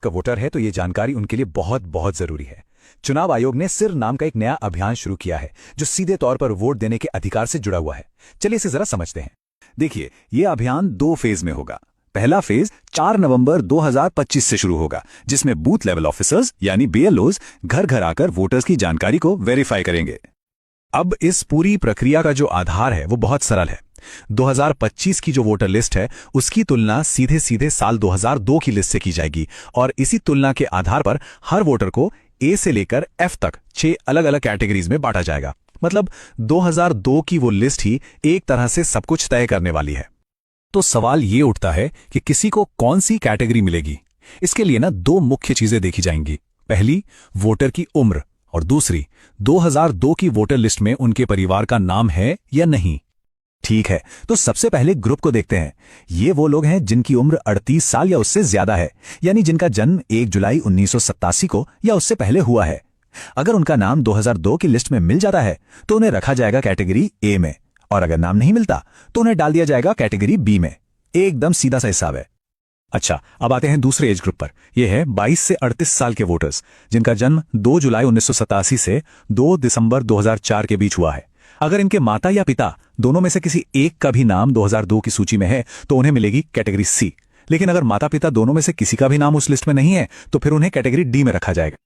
का वोटर है तो ये जानकारी उनके लिए बहुत बहुत जरूरी है। चुनाव आयोग ने सिर नाम का एक नया अभियान शुरू किया है जो सीधे तौर पर वोट देने के अधिकार से जुड़ा हुआ है। चलिए इसे जरा समझते हैं। देखिए, ये अभियान 2 फेज में होगा। पहला फेज 4 नवंबर 2025 से शुरू होगा, जिसमें बूथ लेवल ऑफिसर्स यानी बीएलओज घर घर आकर वोटर्स की जानकारी को वेरीफाई करेंगे। अब इस पूरी प्रक्रिया का जो आधार है वो बहुत सरल है। 2025 की जो वोटर लिस्ट है उसकी तुलना सीधे सीधे साल 2002 की लिस्ट से की जाएगी और इसी तुलना के आधार पर हर वोटर को ए से लेकर एफ तक 6 अलग अलग कैटेगरीज में बांटा जाएगा। मतलब 2002 की वो लिस्ट ही एक तरह से सब कुछ तय करने वाली है। तो सवाल ये उठता है कि किसी को कौन सी कैटेगरी मिलेगी। इसके लिए ना 2 मुख्य चीजें देखी जाएंगी। पहली, वोटर की उम्र, और दूसरी, 2002 की वोटर लिस्ट में उनके परिवार का नाम है या नहीं। ठीक है, तो सबसे पहले ग्रुप को देखते हैं। ये वो लोग हैं जिनकी उम्र 38 साल या उससे ज्यादा है, यानी जिनका जन्म 1 जुलाई 1987 को या उससे पहले हुआ है। अगर उनका नाम 2002 की लिस्ट में मिल जाता है तो उन्हें रखा जाएगा कैटेगरी ए में, और अगर नाम नहीं मिलता तो उन्हें डाल दिया जाएगा कैटेगरी बी में। एकदम सीधा सा हिसाब है। अच्छा, अब आते हैं दूसरे एज ग्रुप पर। यह है 22 से 38 साल के वोटर्स जिनका जन्म 2 जुलाई 1987 से 2 दिसंबर 2004 के बीच हुआ है। अगर इनके माता या पिता दोनों में से किसी एक का भी नाम 2002 की सूची में है तो उन्हें मिलेगी कैटेगरी सी। लेकिन अगर माता पिता दोनों में से किसी का भी नाम उस लिस्ट में नहीं है तो फिर उन्हें कैटेगरी डी में रखा जाएगा।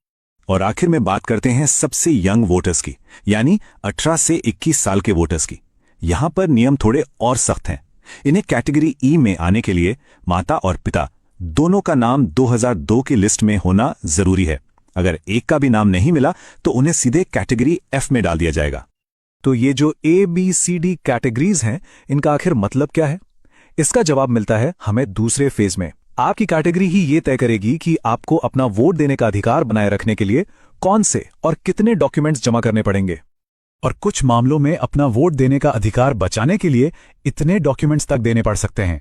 और आखिर में बात करते हैं सबसे यंग वोटर्स की, यानी 18 से 21 साल के वोटर्स की। यहां पर नियम थोड़े और सख्त हैं। इन्हें कैटेगरी ई में आने के लिए माता और पिता दोनों का नाम 2002 की लिस्ट में होना जरूरी है। अगर एक का भी नाम नहीं मिला तो उन्हें सीधे कैटेगरी एफ में डाल दिया जाएगा। तो ये जो A B C D categories हैं, इनका आखिर मतलब क्या है? इसका जवाब मिलता है हमें दूसरे फेज में। आपकी कैटेगरी ही ये तय करेगी कि आपको अपना वोट देने का अधिकार बनाए रखने के लिए कौन से और कितने डॉक्यूमेंट्स जमा करने पड़ेंगे, और कुछ मामलों में अपना वोट देने का अधिकार बचाने के लिए इतने डॉक्यूमेंट्स तक देने पड़ सकते हैं।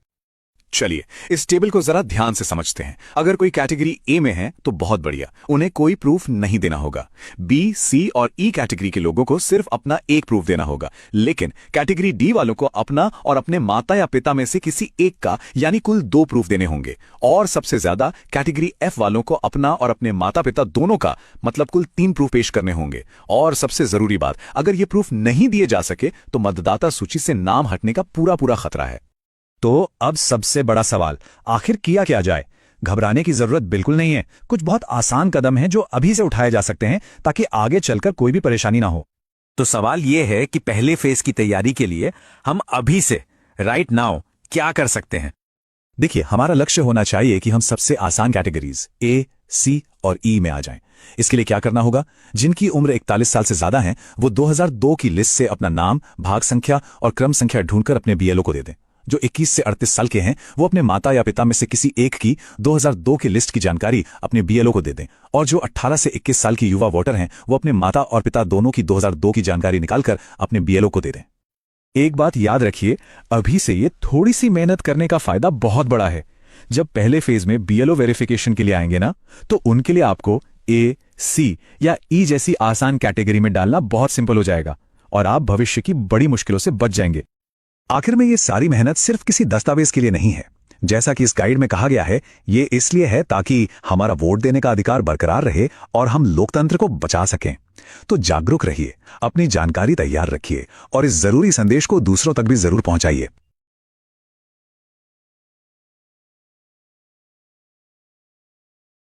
चलिए इस टेबल को जरा ध्यान से समझते हैं। अगर कोई कैटेगरी ए में है तो बहुत बढ़िया, उन्हें कोई प्रूफ नहीं देना होगा। बी, सी और ई कैटेगरी के लोगों को सिर्फ अपना एक प्रूफ देना होगा। लेकिन कैटेगरी डी वालों को अपना और अपने माता या पिता में से किसी एक का यानी कुल 2 प्रूफ देने होंगे। और सबसे ज्यादा कैटेगरी एफ वालों को अपना और अपने माता पिता दोनों का मतलब कुल 3 प्रूफ पेश करने होंगे। और सबसे जरूरी बात, अगर ये प्रूफ नहीं दिए जा सके तो मतदाता सूची से नाम हटने का पूरा खतरा है। तो अब सबसे बड़ा सवाल, आखिर किया क्या जाए? घबराने की जरूरत बिल्कुल नहीं है। कुछ बहुत आसान कदम हैं जो अभी से उठाए जा सकते हैं ताकि आगे चलकर कोई भी परेशानी ना हो। तो सवाल यह है कि पहले फेज की तैयारी के लिए हम अभी से राइट नाउ क्या कर सकते हैं? देखिए, हमारा लक्ष्य होना चाहिए कि हम सबसे आसान कैटेगरीज ए, सी और ई में आ जाएं। इसके लिए क्या करना होगा? जिनकी उम्र 41 साल से ज्यादा है वो 2002 की लिस्ट से अपना नाम, भाग संख्या और क्रम संख्या ढूंढकर अपने बीएलओ को दे दें। जो 21 से 38 साल के हैं वो अपने माता या पिता में से किसी एक की 2002 की लिस्ट की जानकारी अपने बीएलओ को दे दें। और जो 18 से 21 साल की युवा वोटर हैं वो अपने माता और पिता दोनों की 2002 की जानकारी निकालकर अपने बीएलओ को दे दें। एक बात याद रखिए, अभी से ये थोड़ी सी मेहनत करने का फायदा बहुत बड़ा है। जब पहले फेज में बीएलओ वेरिफिकेशन के लिए आएंगे ना, तो उनके लिए आपको ए, सी या ई जैसी आसान कैटेगरी में डालना बहुत सिंपल हो जाएगा और आप भविष्य की बड़ी मुश्किलों से बच जाएंगे। आखिर में ये सारी मेहनत सिर्फ किसी दस्तावेज के लिए नहीं है। जैसा कि इस गाइड में कहा गया है, ये इसलिए है ताकि हमारा वोट देने का अधिकार बरकरार रहे और हम लोकतंत्र को बचा सकें। तो जागरूक रहिए, अपनी जानकारी तैयार रखिए और इस जरूरी संदेश को दूसरों तक भी जरूर पहुंचाइए।